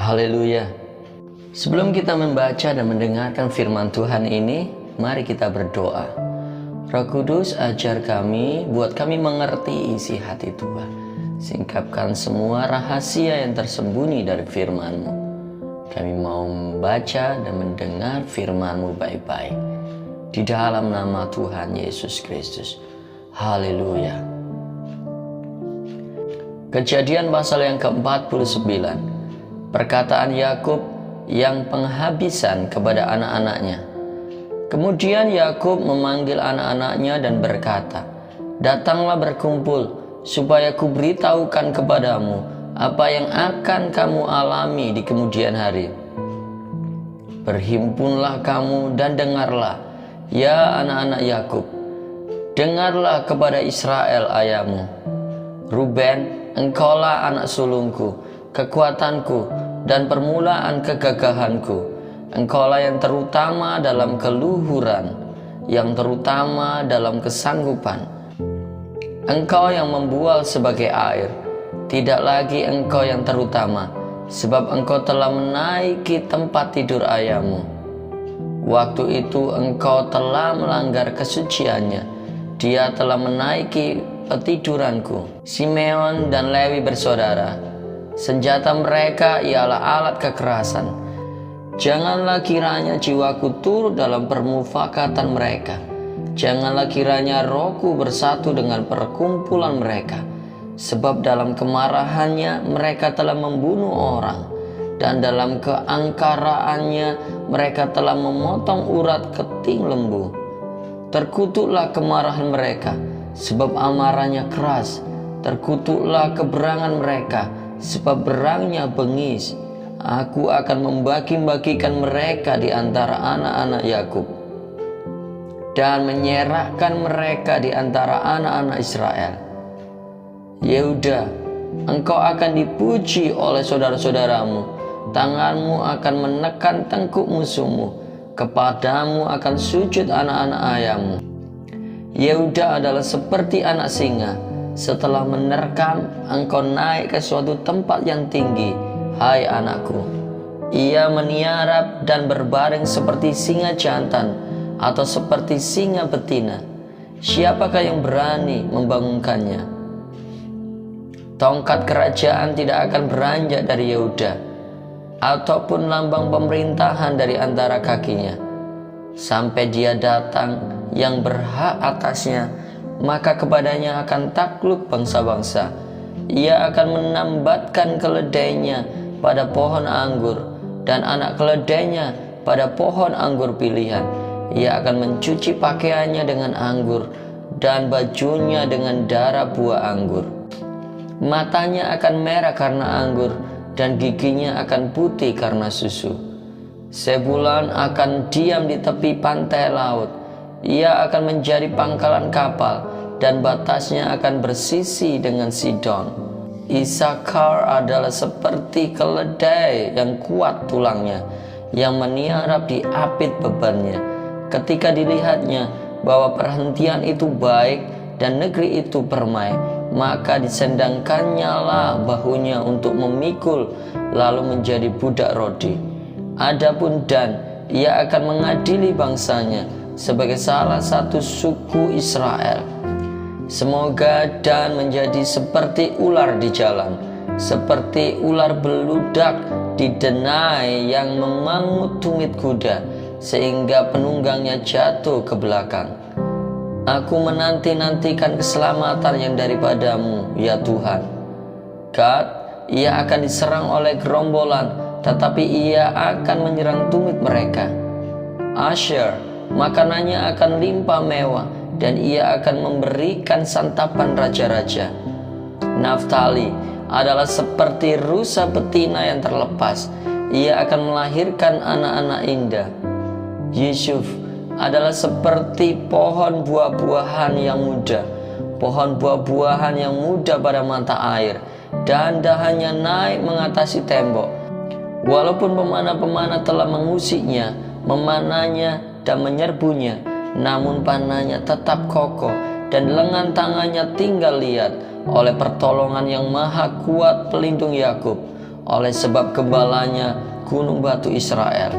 Haleluya. Sebelum kita membaca dan mendengarkan firman Tuhan ini, mari kita berdoa. Roh Kudus, ajar kami, buat kami mengerti isi hati Tuhan. Singkapkan semua rahasia yang tersembunyi dari firman-Mu. Kami mau membaca dan mendengar firman-Mu baik-baik. Di dalam nama Tuhan Yesus Kristus. Haleluya. Kejadian pasal yang ke-49. Perkataan Yakub yang penghabisan kepada anak-anaknya. Kemudian Yakub memanggil anak-anaknya dan berkata, "Datanglah berkumpul, supaya kuberitahukan kepadamu apa yang akan kamu alami di kemudian hari. Berhimpunlah kamu dan dengarlah, ya anak-anak Yakub. Dengarlah kepada Israel ayahmu. Ruben, engkaulah anak sulungku, kekuatanku, dan permulaan kegagahanku. Engkaulah yang terutama dalam keluhuran, yang terutama dalam kesanggupan. Engkau yang membual sebagai air, tidak lagi engkau yang terutama, sebab engkau telah menaiki tempat tidur ayahmu. Waktu itu engkau telah melanggar kesuciannya, dia telah menaiki petiduranku." Simeon dan Lewi bersaudara. Senjata mereka ialah alat kekerasan. Janganlah kiranya jiwaku turut dalam permufakatan mereka. Janganlah kiranya rohku bersatu dengan perkumpulan mereka. Sebab dalam kemarahannya mereka telah membunuh orang, dan dalam keangkaraannya mereka telah memotong urat keting lembu. Terkutuklah kemarahan mereka, sebab amarahnya keras. Terkutuklah keberangan mereka, sebab berangnya bengis. Aku akan membagi-bagikan mereka di antara anak-anak Yakub, dan menyerahkan mereka di antara anak-anak Israel. Yehuda, engkau akan dipuji oleh saudara-saudaramu. Tanganmu akan menekan tengkuk musuhmu. Kepadamu akan sujud anak-anak ayahmu. Yehuda adalah seperti anak singa. Setelah menerkam, engkau naik ke suatu tempat yang tinggi, hai anakku. Ia meniarap dan berbaring seperti singa jantan atau seperti singa betina. Siapakah yang berani membangunkannya? Tongkat kerajaan tidak akan beranjak dari Yehuda, ataupun lambang pemerintahan dari antara kakinya, sampai dia datang yang berhak atasnya. Maka kepadanya akan takluk bangsa-bangsa. Ia akan menambatkan keledainya pada pohon anggur, dan anak keledainya pada pohon anggur pilihan. Ia akan mencuci pakaiannya dengan anggur, dan bajunya dengan darah buah anggur. Matanya akan merah karena anggur, dan giginya akan putih karena susu. Sebulan akan diam di tepi pantai laut. Ia akan menjadi pangkalan kapal, dan batasnya akan bersisi dengan Sidon. Isakar adalah seperti keledai yang kuat tulangnya, yang meniarap di apit bebannya. Ketika dilihatnya bahwa perhentian itu baik dan negeri itu permai, maka disendangkannya lah bahunya untuk memikul, lalu menjadi budak rodi. Adapun Dan, ia akan mengadili bangsanya sebagai salah satu suku Israel. Semoga Dan menjadi seperti ular di jalan, seperti ular beludak di denai yang memangut tumit kuda, sehingga penunggangnya jatuh ke belakang. Aku menanti-nantikan keselamatan yang daripadamu, ya Tuhan. Gad, ia akan diserang oleh gerombolan, tetapi ia akan menyerang tumit mereka. Asher, makanannya akan limpah mewah, dan ia akan memberikan santapan raja-raja. Naftali adalah seperti rusa betina yang terlepas. Ia akan melahirkan anak-anak indah. Yusuf adalah seperti pohon buah-buahan yang muda, pohon buah-buahan yang muda pada mata air, dan dahannya naik mengatasi tembok. Walaupun pemana-pemana telah mengusiknya, memananya dan menyerbunya, namun panahnya tetap kokoh, dan lengan tangannya tinggal lihat. Oleh pertolongan yang maha kuat pelindung Yakub, oleh sebab gembalanya gunung batu Israel,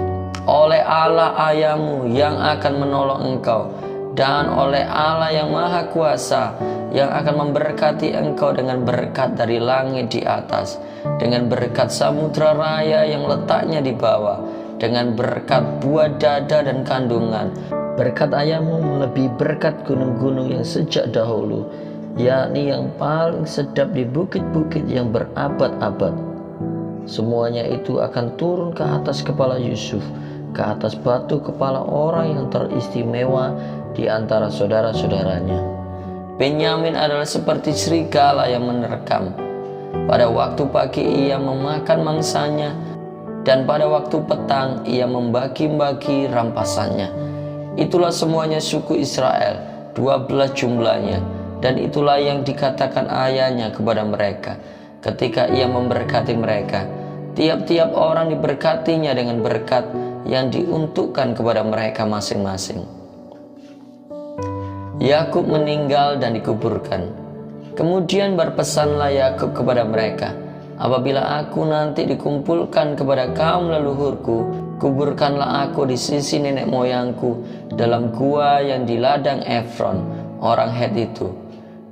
oleh Allah ayahmu yang akan menolong engkau, dan oleh Allah yang maha kuasa yang akan memberkati engkau dengan berkat dari langit di atas, dengan berkat samudra raya yang letaknya di bawah, dengan berkat buah dada dan kandungan. Berkat ayahmu melebihi berkat gunung-gunung yang sejak dahulu, yakni yang paling sedap di bukit-bukit yang berabad-abad. Semuanya itu akan turun ke atas kepala Yusuf, ke atas batu kepala orang yang teristimewa di antara saudara-saudaranya. Benyamin adalah seperti serigala yang menerkam. Pada waktu pagi ia memakan mangsanya, dan pada waktu petang ia membagi-bagi rampasannya. Itulah semuanya suku Israel, 12 jumlahnya, dan itulah yang dikatakan ayahnya kepada mereka ketika ia memberkati mereka. Tiap-tiap orang diberkatinya dengan berkat yang diuntukkan kepada mereka masing-masing. Yakub meninggal dan dikuburkan. Kemudian berpesanlah Yakub kepada mereka, apabila aku nanti dikumpulkan kepada kaum leluhurku, kuburkanlah aku di sisi nenek moyangku dalam gua yang di ladang Efron orang Het itu,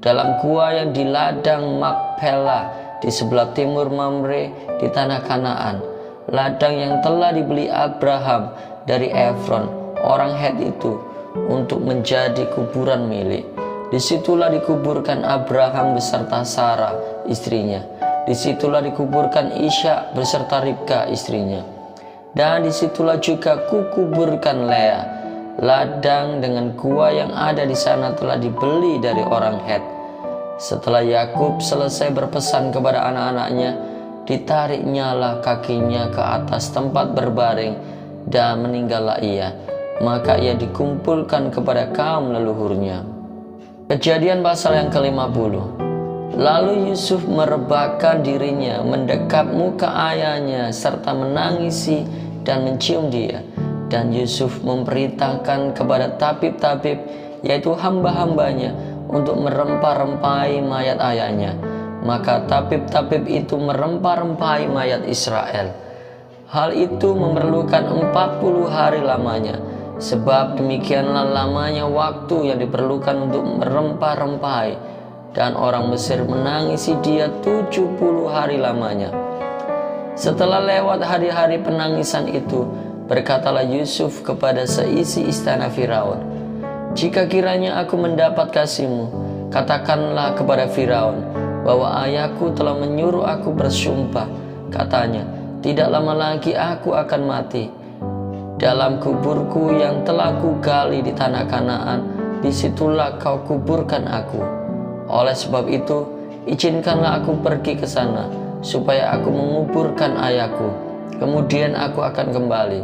dalam gua yang di ladang Makpela di sebelah timur Mamre di tanah Kanaan, ladang yang telah dibeli Abraham dari Efron orang Het itu untuk menjadi kuburan milik. Disitulah dikuburkan Abraham beserta Sarah istrinya. Disitulah dikuburkan Ishak beserta Ribka istrinya. Dan disitulah juga kukuburkan Lea. Ladang dengan gua yang ada di sana telah dibeli dari orang Het. Setelah Yakub selesai berpesan kepada anak-anaknya, ditariknyalah kakinya ke atas tempat berbaring dan meninggallah ia. Maka ia dikumpulkan kepada kaum leluhurnya. Kejadian pasal yang ke-50. Lalu Yusuf merebahkan dirinya mendekap muka ayahnya serta menangisi dan mencium dia. Dan Yusuf memerintahkan kepada tabib-tabib, yaitu hamba-hambanya, untuk merempah-rempahi mayat ayahnya. Maka tabib-tabib itu merempah-rempahi mayat Israel. Hal itu memerlukan 40 hari lamanya. Sebab demikianlah lamanya waktu yang diperlukan untuk merempah-rempahi, dan orang Mesir menangisi dia 70 hari lamanya. Setelah lewat hari-hari penangisan itu, berkatalah Yusuf kepada seisi istana Firaun, jika kiranya aku mendapat kasihmu, katakanlah kepada Firaun bahwa ayahku telah menyuruh aku bersumpah. Katanya, tidak lama lagi aku akan mati. Dalam kuburku yang telah kugali di tanah Kanaan, disitulah kau kuburkan aku. Oleh sebab itu, izinkanlah aku pergi ke sana, supaya aku menguburkan ayahku. Kemudian aku akan kembali.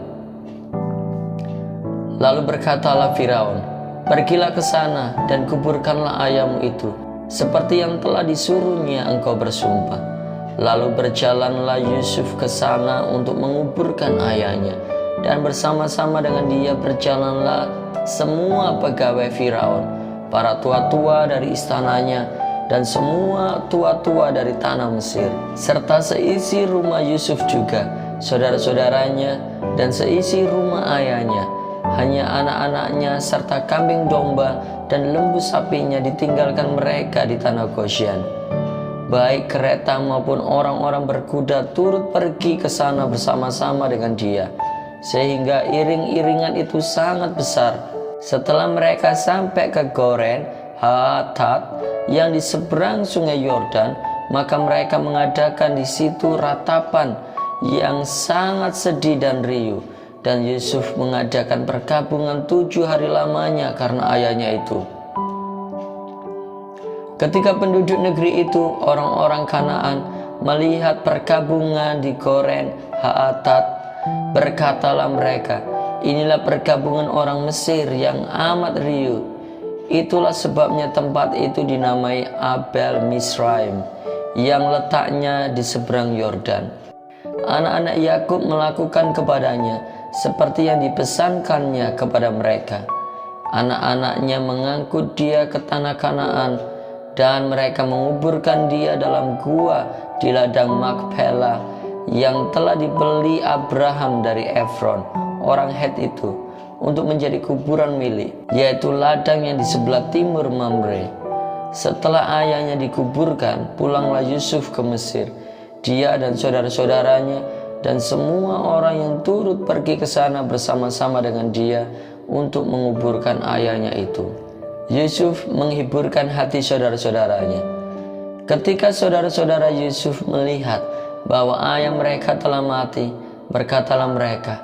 Lalu berkatalah Firaun, pergilah ke sana dan kuburkanlah ayahmu itu, seperti yang telah disuruhnya engkau bersumpah. Lalu berjalanlah Yusuf ke sana untuk menguburkan ayahnya. Dan bersama-sama dengan dia berjalanlah semua pegawai Firaun, para tua-tua dari istananya, dan semua tua-tua dari tanah Mesir, serta seisi rumah Yusuf juga, saudara-saudaranya, dan seisi rumah ayahnya. Hanya anak-anaknya serta kambing domba dan lembu sapinya ditinggalkan mereka di tanah Goshen. Baik kereta maupun orang-orang berkuda turut pergi ke sana bersama-sama dengan dia, sehingga iring-iringan itu sangat besar. Setelah mereka sampai ke Goren Hatat yang di seberang sungai Yordan, maka mereka mengadakan di situ ratapan yang sangat sedih dan riuh. Dan Yusuf mengadakan perkabungan 7 hari lamanya karena ayahnya itu. Ketika penduduk negeri itu, orang-orang Kanaan, melihat perkabungan di Goren Hatat, berkatalah mereka, inilah perkabungan orang Mesir yang amat riuh. Itulah sebabnya tempat itu dinamai Abel Misraim, yang letaknya di seberang Yordan. Anak-anak Yakub melakukan kepadanya seperti yang dipesankannya kepada mereka. Anak-anaknya mengangkut dia ke tanah Kanaan, dan mereka menguburkan dia dalam gua di ladang Makpela yang telah dibeli Abraham dari Efron, orang Het itu, untuk menjadi kuburan milik, yaitu ladang yang di sebelah timur Mamre. Setelah ayahnya dikuburkan, pulanglah Yusuf ke Mesir, dia dan saudara-saudaranya dan semua orang yang turut pergi ke sana bersama-sama dengan dia untuk menguburkan ayahnya itu. Yusuf menghiburkan hati saudara-saudaranya. Ketika saudara-saudara Yusuf melihat bahwa ayah mereka telah mati, berkatalah mereka,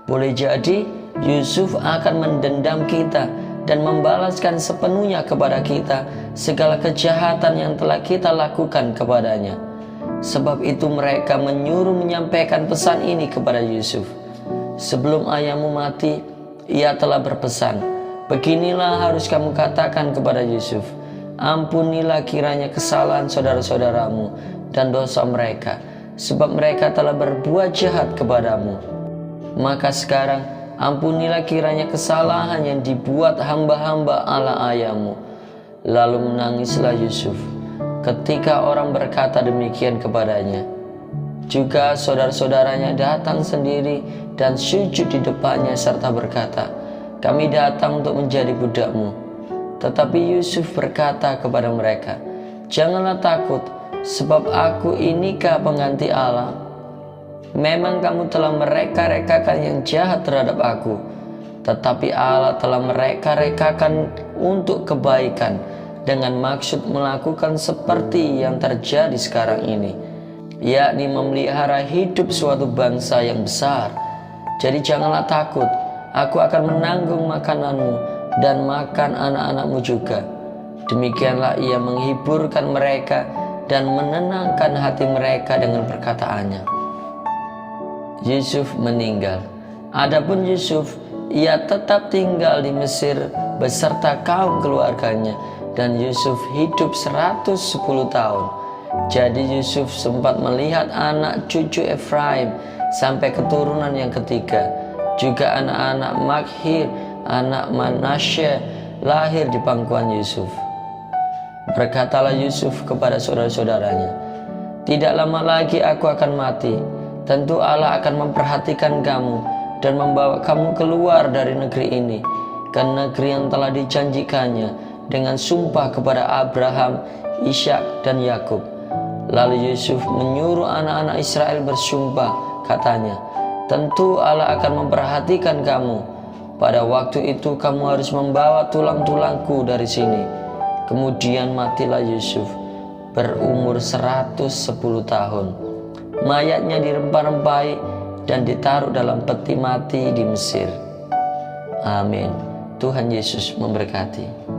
"Boleh jadi Yusuf akan mendendam kita dan membalaskan sepenuhnya kepada kita segala kejahatan yang telah kita lakukan kepadanya." Sebab itu mereka menyuruh menyampaikan pesan ini kepada Yusuf. "Sebelum ayahmu mati, ia telah berpesan, beginilah harus kamu katakan kepada Yusuf, ampunilah kiranya kesalahan saudara-saudaramu dan dosa mereka, sebab mereka telah berbuat jahat kepadamu. Maka sekarang ampunilah kiranya kesalahan yang dibuat hamba-hamba Allah ayahmu." Lalu menangislah Yusuf ketika orang berkata demikian kepadanya. Juga saudara-saudaranya datang sendiri dan sujud di depannya serta berkata, "Kami datang untuk menjadi budakmu." Tetapi Yusuf berkata kepada mereka, "Janganlah takut, sebab aku inikah pengganti Allah? Memang kamu telah mereka-rekakan yang jahat terhadap aku, tetapi Allah telah mereka-rekakan untuk kebaikan dengan maksud melakukan seperti yang terjadi sekarang ini, yakni memelihara hidup suatu bangsa yang besar. Jadi janganlah takut, aku akan menanggung makananmu dan makan anak-anakmu juga." Demikianlah ia menghiburkan mereka dan menenangkan hati mereka dengan perkataannya. Yusuf meninggal. Adapun Yusuf, ia tetap tinggal di Mesir beserta kaum keluarganya, dan Yusuf hidup 110 tahun. Jadi Yusuf sempat melihat anak cucu Efraim sampai keturunan yang ketiga. Juga anak-anak Makhir, anak Manasye, lahir di pangkuan Yusuf. Berkatalah Yusuf kepada saudara-saudaranya, "Tidak lama lagi aku akan mati. Tentu Allah akan memperhatikan kamu dan membawa kamu keluar dari negeri ini, ke negeri yang telah dijanjikannya dengan sumpah kepada Abraham, Ishak, dan Yakub." Lalu Yusuf menyuruh anak-anak Israel bersumpah, katanya, "Tentu Allah akan memperhatikan kamu. Pada waktu itu kamu harus membawa tulang-tulangku dari sini." Kemudian matilah Yusuf berumur 110 tahun. Mayatnya dirempah-rempahi dan ditaruh dalam peti mati di Mesir. Amin. Tuhan Yesus memberkati.